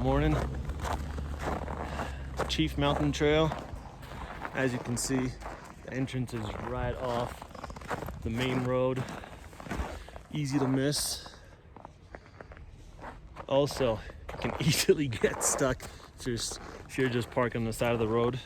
morning. Chief Mountain Trail. As you can see, the entrance is right off the main road. Easy to miss. Also, you can easily get stuck if you're just parking on the side of the road.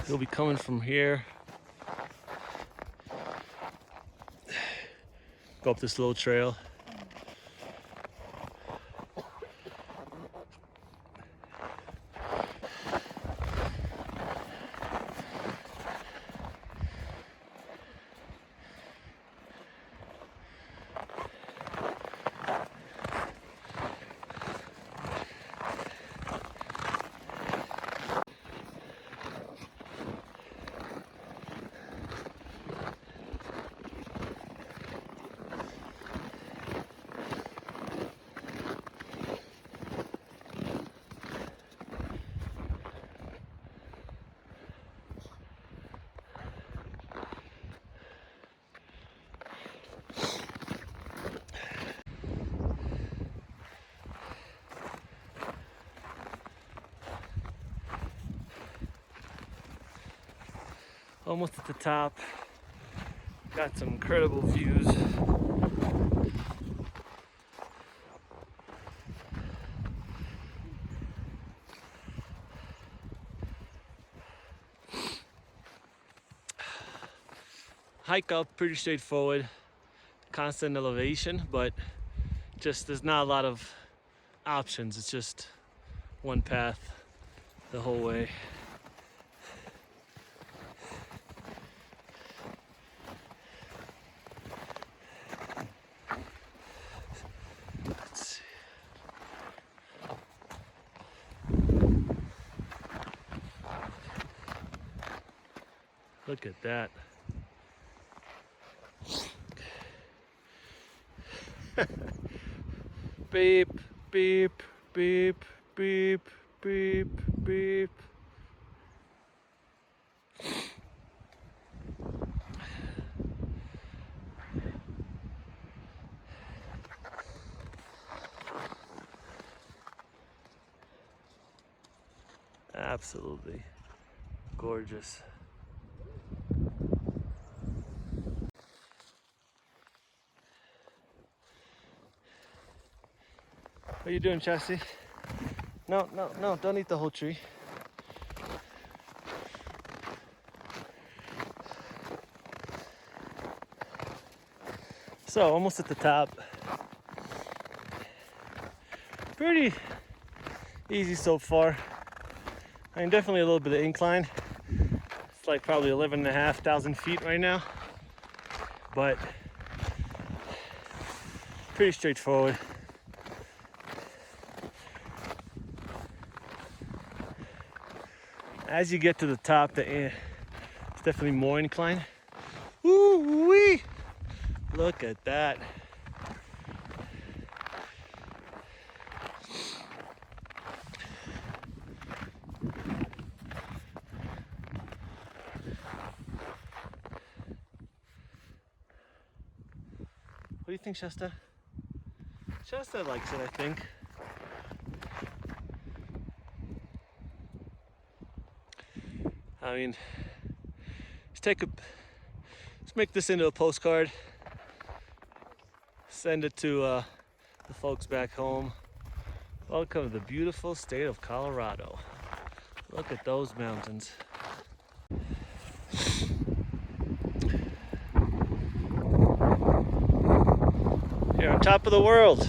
You'll be coming from here. Go up this little trail. Almost at the top. Got some incredible views. Hike up, pretty straightforward. Constant elevation, but just there's not a lot of options. It's just one path the whole way. Look at that. Beep, beep, beep, beep, beep, beep. Absolutely gorgeous. What are you doing, Chassie? No, don't eat the whole tree. So, almost at the top. Pretty easy so far. I mean, definitely a little bit of incline. It's like probably 11,500 feet right now. But pretty straightforward. As you get to the top, it's definitely more inclined. Woo wee! Look at that. What do you think, Shasta? Shasta likes it, I think. I mean, let's make this into a postcard. Send it to the folks back home. Welcome to the beautiful state of Colorado. Look at those mountains. Here on top of the world.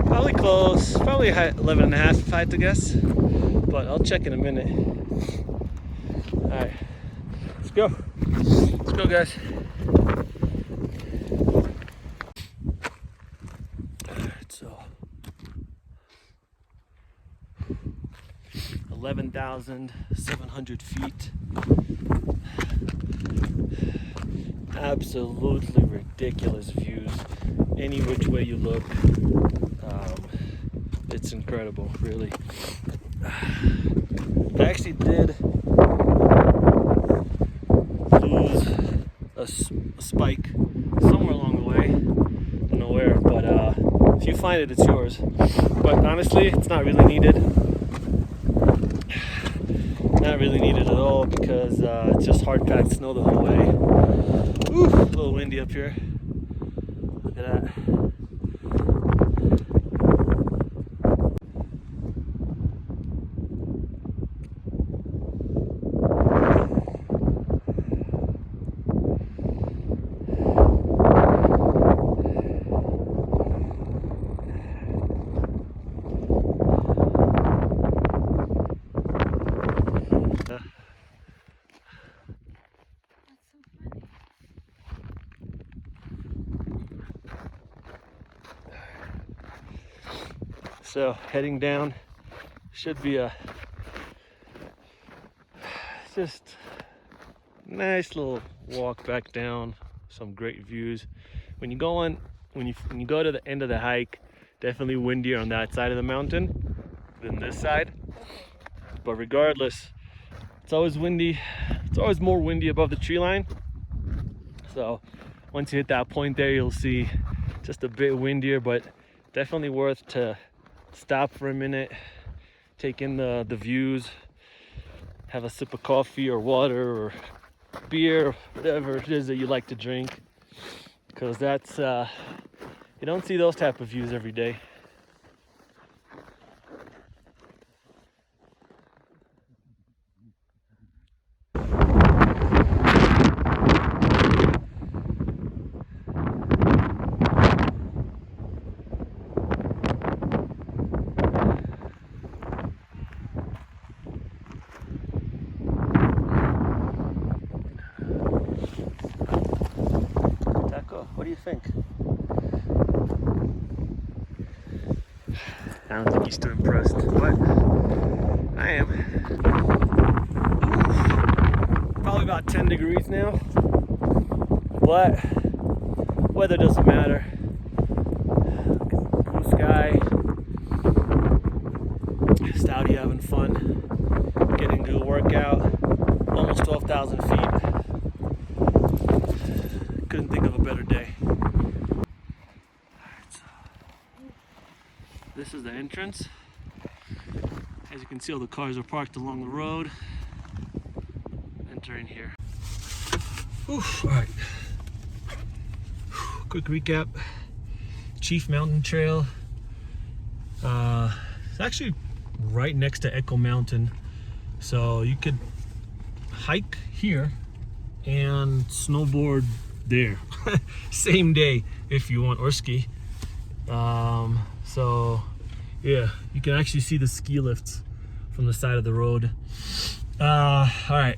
Probably close, probably 11.5 if I had to guess, but I'll check in a minute. All right, let's go. Let's go, guys. All right, so 11,700 feet. Absolutely ridiculous views. Any which way you look, it's incredible, really. I actually did lose a spike somewhere along the way. Don't know where, but if you find it, it's yours. But honestly, it's not really needed. Not really needed at all because it's just hard-packed snow the whole way. Ooh, a little windy up here. Look at that. So heading down should be a just nice little walk back down. Some great views. When you go to the end of the hike, definitely windier on that side of the mountain than this side. But regardless, it's always windy. It's always more windy above the tree line. So once you hit that point there, you'll see just a bit windier, but definitely worth to stop for a minute, take in the views, have a sip of coffee or water or beer, whatever it is that you like to drink, because that's you don't see those type of views every day. What do you think? I don't think he's too impressed, but I am. Probably about 10 degrees now, but weather doesn't matter. Blue sky, Stouty having fun, getting a good workout, almost 12,000 feet. Couldn't think of a better day. This is the entrance. As you can see, all the cars are parked along the road. Enter in here. Oof, all right. Quick recap. Chief Mountain Trail. It's actually right next to Echo Mountain. So you could hike here and snowboard there. Same day if you want, or ski. So yeah, you can actually see the ski lifts from the side of the road. All right,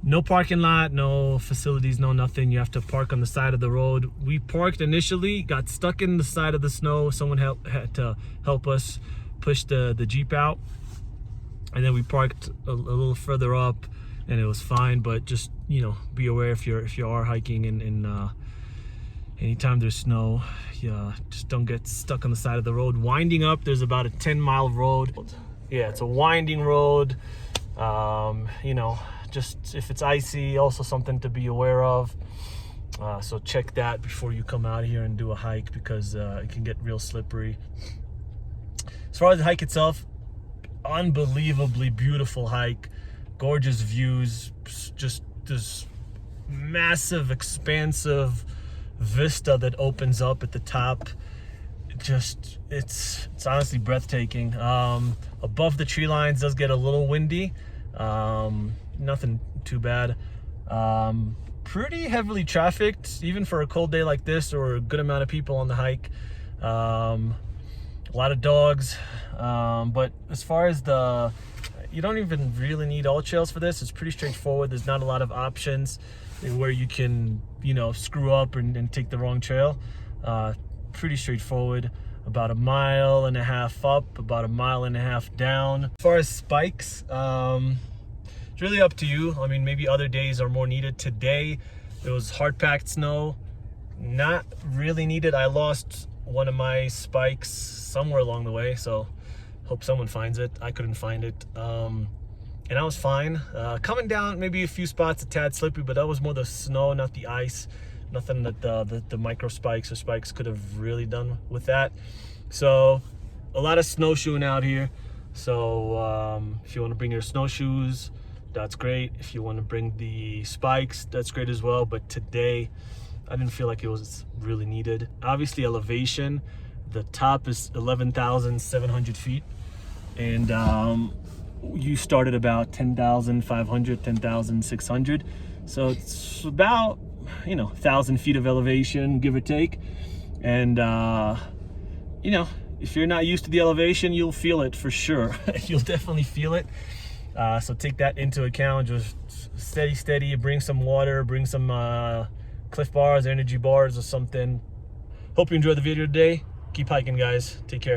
no parking lot, no facilities, no nothing. You have to park on the side of the road. We parked initially, got stuck in the side of the snow. Someone had to help us push the Jeep out, and then we parked a little further up and it was fine. But just, you know, be aware if you are hiking and anytime there's snow, just don't get stuck on the side of the road. Winding up, there's about a 10-mile road. Yeah, it's a winding road. You know, just if it's icy, also something to be aware of. So check that before you come out here and do a hike, because it can get real slippery. As far as the hike itself, unbelievably beautiful hike, gorgeous views, just this massive, expansive vista that opens up at the top. Just it's honestly breathtaking. Above the tree lines does get a little windy, nothing too bad. Pretty heavily trafficked even for a cold day like this, or a good amount of people on the hike. A lot of dogs, but as far as you don't even really need all trails for this. It's pretty straightforward. There's not a lot of options where you can, you know, screw up and take the wrong trail. Pretty straightforward. about 1.5 miles up, about 1.5 miles down. As far as spikes, it's really up to you. I mean, maybe other days are more needed. Today, it was hard-packed snow, not really needed. I lost one of my spikes somewhere along the way, so hope someone finds it. I couldn't find it. And I was fine. Coming down, maybe a few spots a tad slippery, but that was more the snow, not the ice. Nothing that the micro spikes or spikes could have really done with that. So a lot of snowshoeing out here. So if you want to bring your snowshoes, that's great. If you want to bring the spikes, that's great as well. But today, I didn't feel like it was really needed. Obviously, elevation, the top is 11,700 feet. And you started about 10,500, 10,600. So it's about, 1,000 feet of elevation, give or take. And, if you're not used to the elevation, you'll feel it for sure. You'll definitely feel it. So take that into account. Just steady, bring some water, bring some Cliff bars, energy bars or something. Hope you enjoyed the video today. Keep hiking, guys. Take care.